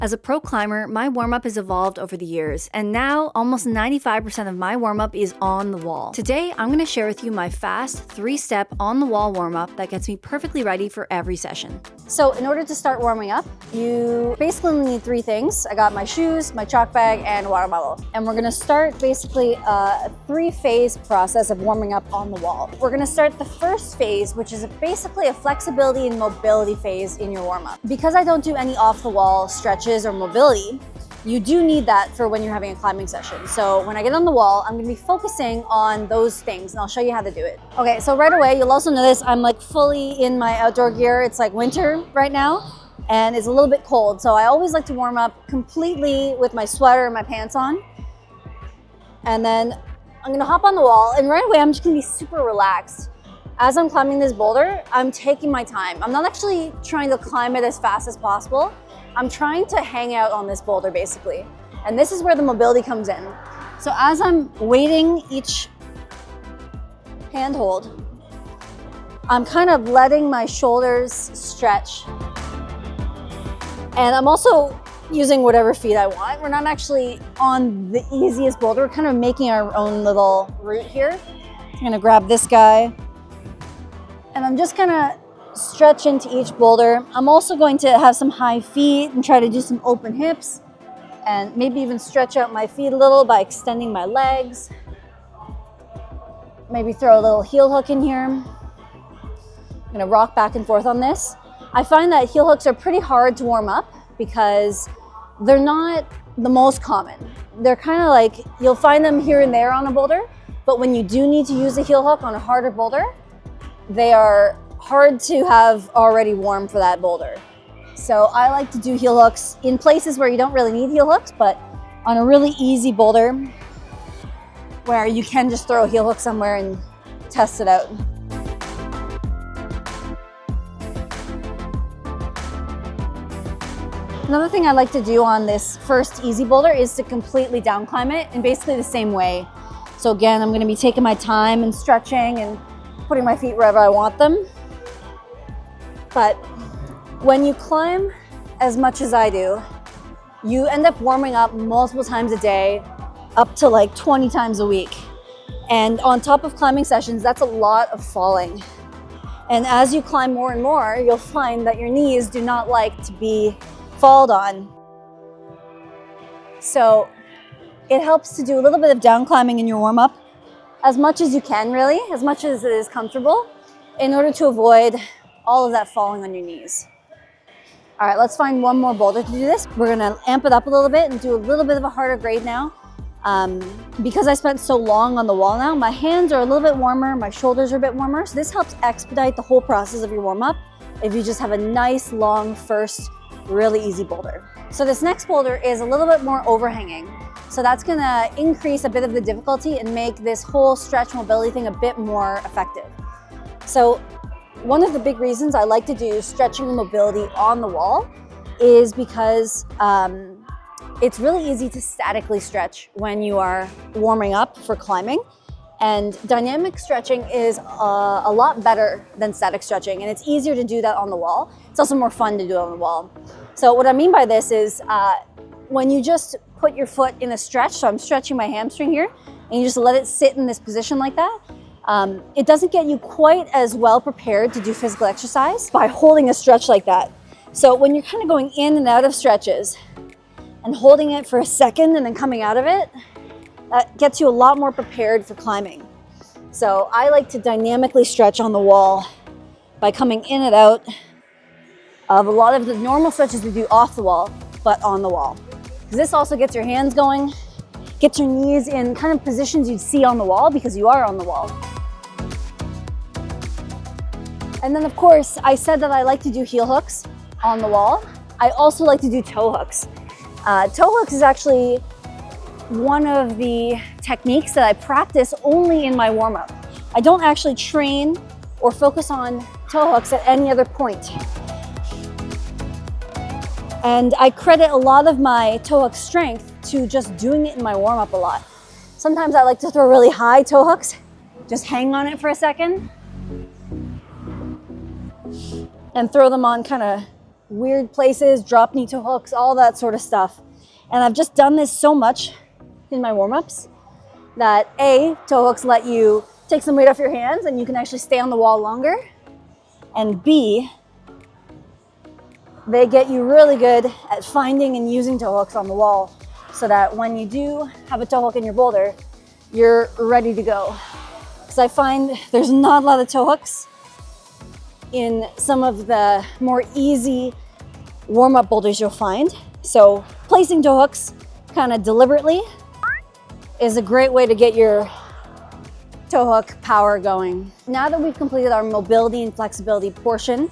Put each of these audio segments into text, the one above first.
As a pro climber, my warm-up has evolved over the years, and now almost 95% of my warm-up is on the wall. Today, I'm going to share with you my fast 3-step on-the-wall warm-up that gets me perfectly ready for every session. So in order to start warming up, you basically need 3 things. I got my shoes, my chalk bag, and a water bottle. And we're going to start basically a 3-phase process of warming up on the wall. We're going to start the first phase, which is basically a flexibility and mobility phase in your warm-up. Because I don't do any off-the-wall stretches or mobility, you do need that for when you're having a climbing session. So when I get on the wall, I'm gonna be focusing on those things, and I'll show you how to do it. Okay, so right away, you'll also notice I'm like fully in my outdoor gear. It's like winter right now, and it's a little bit cold. So I always like to warm up completely with my sweater and my pants on. And then I'm gonna hop on the wall, and right away, I'm just gonna be super relaxed. As I'm climbing this boulder, I'm taking my time. I'm not actually trying to climb it as fast as possible. I'm trying to hang out on this boulder basically. And this is where the mobility comes in. So as I'm weighting each handhold, I'm kind of letting my shoulders stretch. And I'm also using whatever feet I want. We're not actually on the easiest boulder. We're kind of making our own little route here. I'm gonna grab this guy, and I'm just gonna stretch into each boulder. I'm also going to have some high feet and try to do some open hips, and maybe even stretch out my feet a little by extending my legs. Maybe throw a little heel hook in here. I'm gonna rock back and forth on this. I find that heel hooks are pretty hard to warm up because they're not the most common. They're kind of like, you'll find them here and there on a boulder, but when you do need to use a heel hook on a harder boulder, they are hard to have already warm for that boulder. So I like to do heel hooks in places where you don't really need heel hooks, but on a really easy boulder where you can just throw a heel hook somewhere and test it out. Another thing I like to do on this first easy boulder is to completely down climb it in basically the same way. So again, I'm going to be taking my time and stretching and putting my feet wherever I want them. But when you climb as much as I do, you end up warming up multiple times a day, up to like 20 times a week. And on top of climbing sessions, that's a lot of falling. And as you climb more and more, you'll find that your knees do not like to be falled on. So it helps to do a little bit of down climbing in your warm up, as much as you can really, as much as it is comfortable, in order to avoid all of that falling on your knees. All right, let's find one more boulder to do this. We're gonna amp it up a little bit and do a little bit of a harder grade now. Because I spent so long on the wall now, my hands are a little bit warmer, my shoulders are a bit warmer, so this helps expedite the whole process of your warm-up if you just have a nice, long, first, really easy boulder. So this next boulder is a little bit more overhanging. So that's gonna increase a bit of the difficulty and make this whole stretch mobility thing a bit more effective. So one of the big reasons I like to do stretching and mobility on the wall is because it's really easy to statically stretch when you are warming up for climbing. And dynamic stretching is a lot better than static stretching, and it's easier to do that on the wall. It's also more fun to do it on the wall. So what I mean by this is when you just put your foot in a stretch, so I'm stretching my hamstring here, and you just let it sit in this position like that, it doesn't get you quite as well prepared to do physical exercise by holding a stretch like that. So when you're kind of going in and out of stretches and holding it for a second and then coming out of it, that gets you a lot more prepared for climbing. So I like to dynamically stretch on the wall by coming in and out of a lot of the normal stretches we do off the wall, but on the wall. This also gets your hands going, gets your knees in kind of positions you'd see on the wall because you are on the wall. And then of course, I said that I like to do heel hooks on the wall. I also like to do toe hooks. Toe hooks is actually one of the techniques that I practice only in my warm-up. I don't actually train or focus on toe hooks at any other point. And I credit a lot of my toe hook strength to just doing it in my warm-up a lot. Sometimes I like to throw really high toe hooks, just hang on it for a second, and throw them on kind of weird places, drop knee toe hooks, all that sort of stuff. And I've just done this so much in my warm-ups that A, toe hooks let you take some weight off your hands and you can actually stay on the wall longer. And B, they get you really good at finding and using toe hooks on the wall so that when you do have a toe hook in your boulder, you're ready to go. Because I find there's not a lot of toe hooks in some of the more easy warm-up boulders you'll find. So placing toe hooks kind of deliberately is a great way to get your toe hook power going. Now that we've completed our mobility and flexibility portion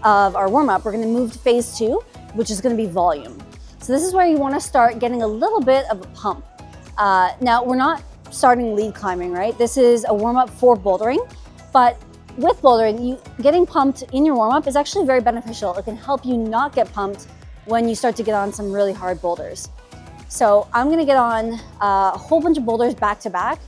of our warm-up, we're going to move to phase 2, which is going to be volume. So this is where you want to start getting a little bit of a pump. Now we're not starting lead climbing, right? This is a warm-up for bouldering, but with bouldering, getting pumped in your warm-up is actually very beneficial. It can help you not get pumped when you start to get on some really hard boulders. So I'm going to get on a whole bunch of boulders back to back.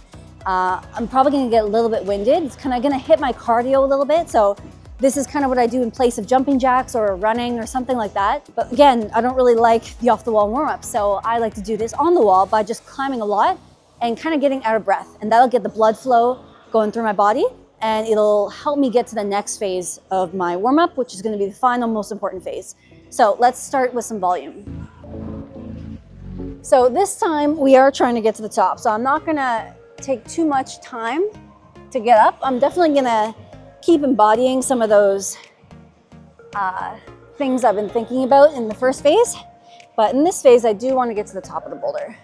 I'm probably going to get a little bit winded. It's kind of going to hit my cardio a little bit. So this is kind of what I do in place of jumping jacks or running or something like that. But again, I don't really like the off-the-wall warm-up. So I like to do this on the wall by just climbing a lot and kind of getting out of breath. And that'll get the blood flow going through my body. And it'll help me get to the next phase of my warm-up, which is going to be the final, most important phase. So let's start with some volume. So this time we are trying to get to the top. So I'm not going to take too much time to get up. I'm definitely going to keep embodying some of those things I've been thinking about in the first phase. But in this phase, I do want to get to the top of the boulder.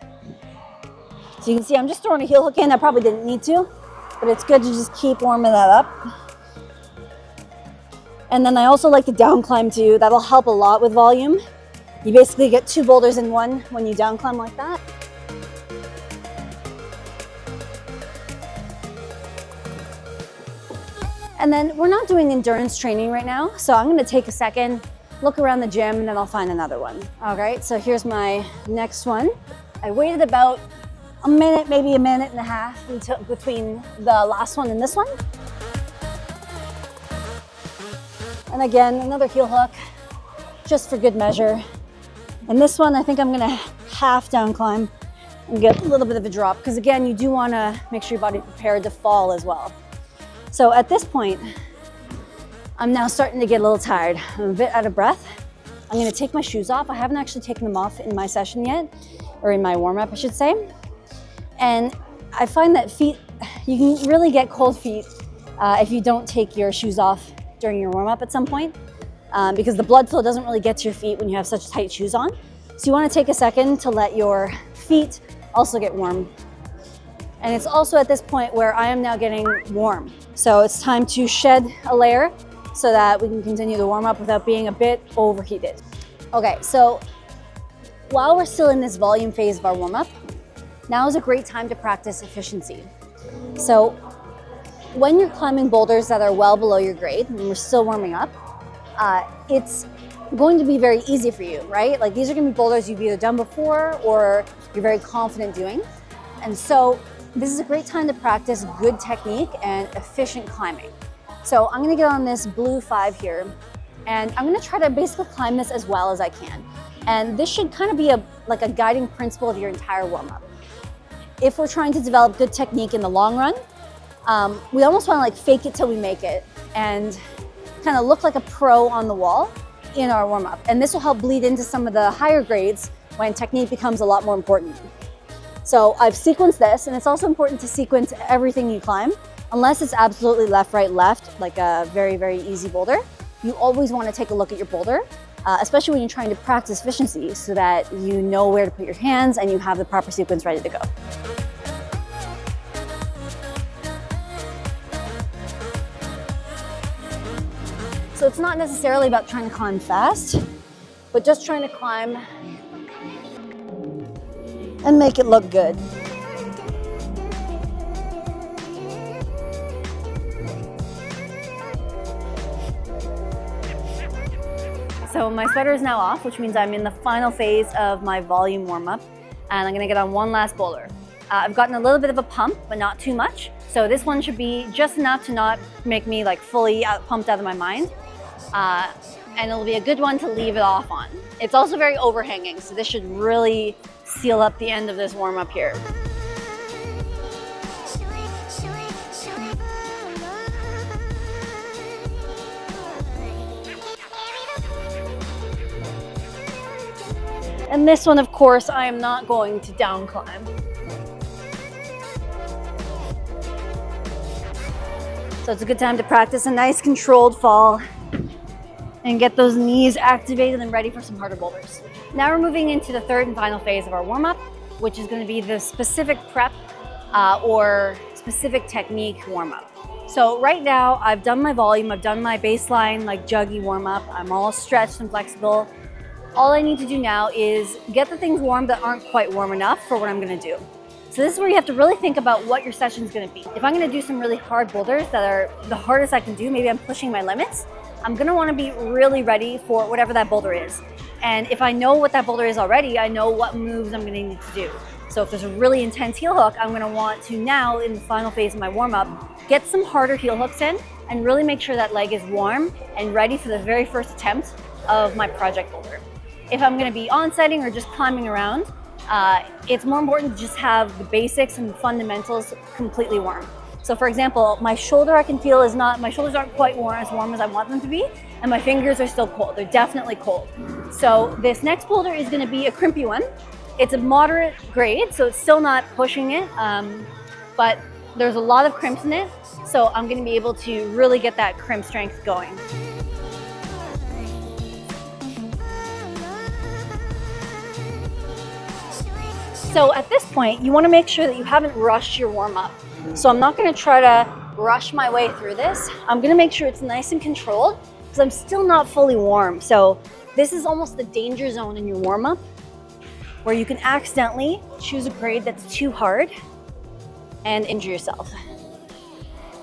So you can see I'm just throwing a heel hook in. I probably didn't need to, but it's good to just keep warming that up. And then I also like to down climb too. That'll help a lot with volume. You basically get 2 boulders in one when you down climb like that. And then we're not doing endurance training right now, so I'm going to take a second, look around the gym, and then I'll find another one. All right, so here's my next one. I waited about a minute, maybe a minute and a half between the last one and this one. And again, another heel hook, just for good measure. And this one, I think I'm gonna half down climb and get a little bit of a drop, because again, you do wanna make sure your body's prepared to fall as well. So at this point, I'm now starting to get a little tired. I'm a bit out of breath. I'm gonna take my shoes off. I haven't actually taken them off in my session yet, or in my warm-up, I should say. And I find that you can really get cold feet if you don't take your shoes off during your warm-up at some point, because the blood flow doesn't really get to your feet when you have such tight shoes on. So you wanna take a second to let your feet also get warm. And it's also at this point where I am now getting warm. So it's time to shed a layer so that we can continue the warm-up without being a bit overheated. Okay, so while we're still in this volume phase of our warm-up, now is a great time to practice efficiency. So when you're climbing boulders that are well below your grade, and we're still warming up, it's going to be very easy for you, right? Like these are gonna be boulders you've either done before or you're very confident doing. And so this is a great time to practice good technique and efficient climbing. So I'm gonna get on this blue 5 here, and I'm gonna try to basically climb this as well as I can. And this should kind of be like a guiding principle of your entire warm-up. If we're trying to develop good technique in the long run, we almost wanna like fake it till we make it and kind of look like a pro on the wall in our warm-up. And this will help bleed into some of the higher grades when technique becomes a lot more important. So I've sequenced this, and it's also important to sequence everything you climb, unless it's absolutely left, right, left, like a very, very easy boulder. You always want to take a look at your boulder, especially when you're trying to practice efficiency so that you know where to put your hands and you have the proper sequence ready to go. So it's not necessarily about trying to climb fast, but just trying to climb and make it look good. So my sweater is now off, which means I'm in the final phase of my volume warm-up, and I'm gonna get on one last boulder. I've gotten a little bit of a pump, but not too much. So this one should be just enough to not make me like fully pumped out of my mind. and it'll be a good one to leave it off on. It's also very overhanging, so this should really seal up the end of this warm up here. And this one, of course, I am not going to down climb. So it's a good time to practice a nice controlled fall and get those knees activated and ready for some harder boulders. Now we're moving into the third and final phase of our warm-up, which is going to be the specific prep or specific technique warm-up. So right now I've done my volume, I've done my baseline like juggy warm-up, I'm all stretched and flexible. All I need to do now is get the things warm that aren't quite warm enough for what I'm going to do. So this is where you have to really think about what your session is going to be. If I'm going to do some really hard boulders that are the hardest I can do, maybe I'm pushing my limits, I'm going to want to be really ready for whatever that boulder is. And if I know what that boulder is already, I know what moves I'm going to need to do. So if there's a really intense heel hook, I'm going to want to now, in the final phase of my warm-up, get some harder heel hooks in and really make sure that leg is warm and ready for the very first attempt of my project boulder. If I'm going to be on-setting or just climbing around, it's more important to just have the basics and fundamentals completely warm. So for example, my shoulder I can feel my shoulders aren't quite as warm as I want them to be, and my fingers are still cold. They're definitely cold. So this next boulder is going to be a crimpy one. It's a moderate grade, so it's still not pushing it, but there's a lot of crimps in it. So I'm going to be able to really get that crimp strength going. So at this point, you want to make sure that you haven't rushed your warm-up. So I'm not going to try to rush my way through this. I'm going to make sure it's nice and controlled because I'm still not fully warm. So this is almost the danger zone in your warm-up where you can accidentally choose a grade that's too hard and injure yourself.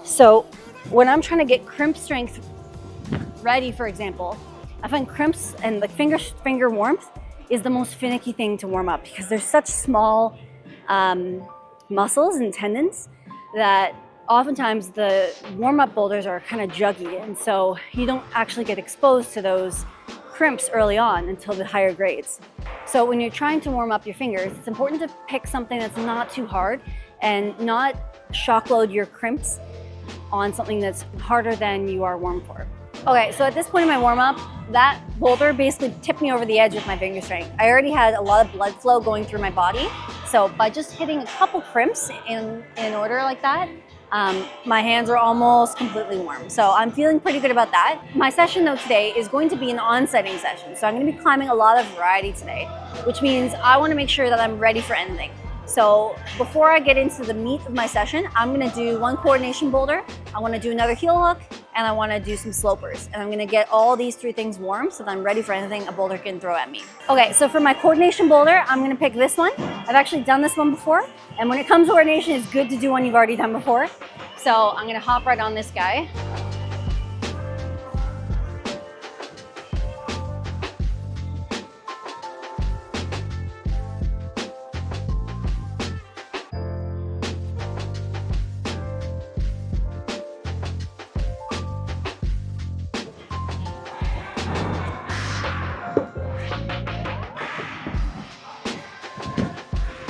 So when I'm trying to get crimp strength ready, for example, I find crimps and like finger warmth is the most finicky thing to warm up because there's such small muscles and tendons that oftentimes the warm-up boulders are kind of juggy, and so you don't actually get exposed to those crimps early on until the higher grades. So when you're trying to warm up your fingers, it's important to pick something that's not too hard and not shock load your crimps on something that's harder than you are warm for. Okay, so at this point in my warm-up, that boulder basically tipped me over the edge with my finger strength. I already had a lot of blood flow going through my body, so by just hitting a couple crimps in order like that, my hands are almost completely warm. So I'm feeling pretty good about that. My session though today is going to be an on-setting session. So I'm going to be climbing a lot of variety today, which means I want to make sure that I'm ready for anything. So before I get into the meat of my session, I'm going to do one coordination boulder, I want to do another heel hook, and I want to do some slopers. And I'm going to get all these three things warm so that I'm ready for anything a boulder can throw at me. Okay, so for my coordination boulder, I'm going to pick this one. I've actually done this one before, and when it comes to coordination, it's good to do one you've already done before. So I'm going to hop right on this guy.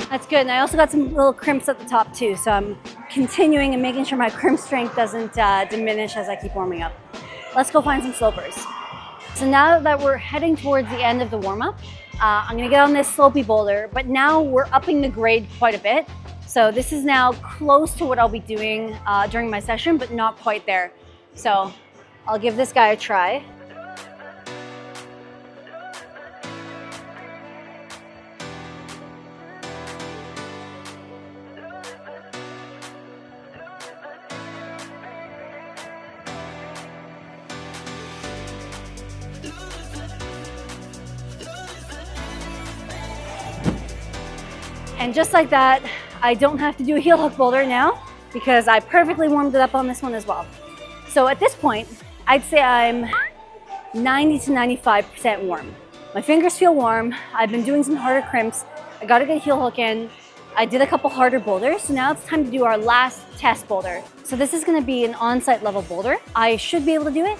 That's good, and I also got some little crimps at the top too, so I'm continuing and making sure my crimp strength doesn't diminish as I keep warming up. Let's go find some slopers. So now that we're heading towards the end of the warm-up, I'm gonna get on this slopey boulder, but now we're upping the grade quite a bit. So this is now close to what I'll be doing during my session, but not quite there. So I'll give this guy a try. And just like that, I don't have to do a heel hook boulder now because I perfectly warmed it up on this one as well. So at this point, I'd say I'm 90 to 95% warm. My fingers feel warm. I've been doing some harder crimps. I got a good heel hook in. I did a couple harder boulders. So now it's time to do our last test boulder. So this is gonna be an on-site level boulder. I should be able to do it.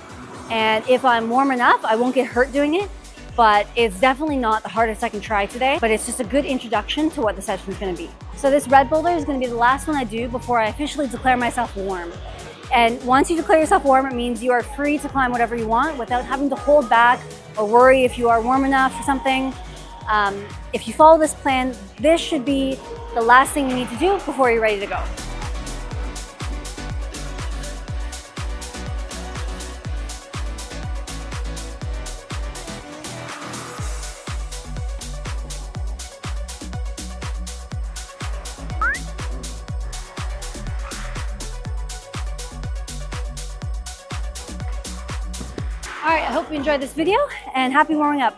And if I'm warm enough, I won't get hurt doing it, but it's definitely not the hardest I can try today, but it's just a good introduction to what the session is gonna be. So this red boulder is gonna be the last one I do before I officially declare myself warm. And once you declare yourself warm, it means you are free to climb whatever you want without having to hold back or worry if you are warm enough for something. If you follow this plan, this should be the last thing you need to do before you're ready to go. All right, I hope you enjoyed this video and happy warming up.